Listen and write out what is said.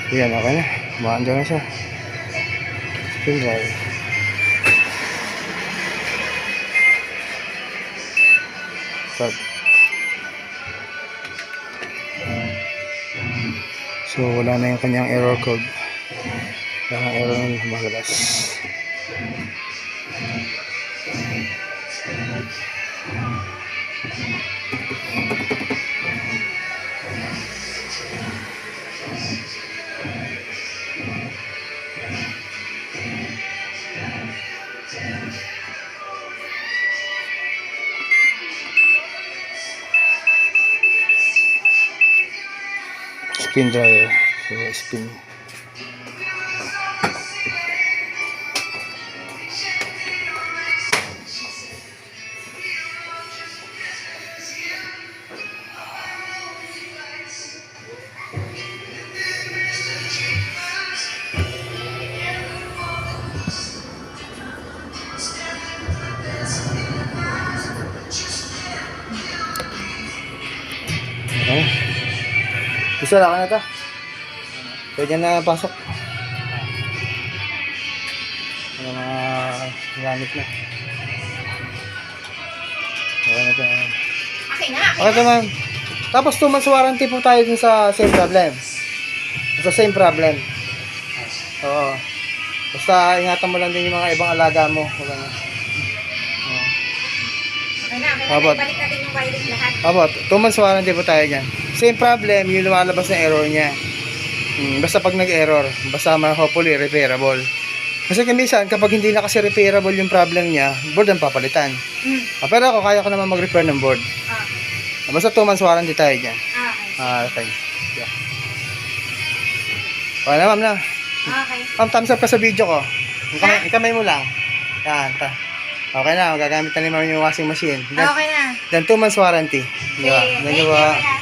Yan, okay na. Maandyan na siya. Spin drive. Start. So, wala na yung kanyang error code. Wala na error na lumagalas. Spin dryer. So, spin. Okay. Isa lang na ito. Pwede na pasok. Ano mga gamit na. Okay na ito. Okay na. Okay ito ma'am. Tapos 2 months warranty po tayo dun sa same problem. Sa same problem. Oo. Basta ingatan mo lang din yung mga ibang alaga mo. Wala na. Okay na. Abot. Balik natin yung wiring lahat. Abot, 2 months warranty po tayo dyan. Same problem, yung lumalabas na error niya. Basta pag nag-error, basta hopefully repairable. Kasi minsan, kapag hindi na kasi repairable yung problem niya, board ang papalitan. Pero ako, kaya ko naman mag-repair ng board. Basta 2 months warranty tayo dyan. Okay. Okay. Yeah. Okay na, ma'am na. Okay. Ma'am, thumbs up ka sa video ko. Ikamay mo lang. Yan, Okay na, magagamit na ni ma'am yung washing machine. Okay na. Then 2 months warranty. Di ba? Okay. Thank you Thank po. you.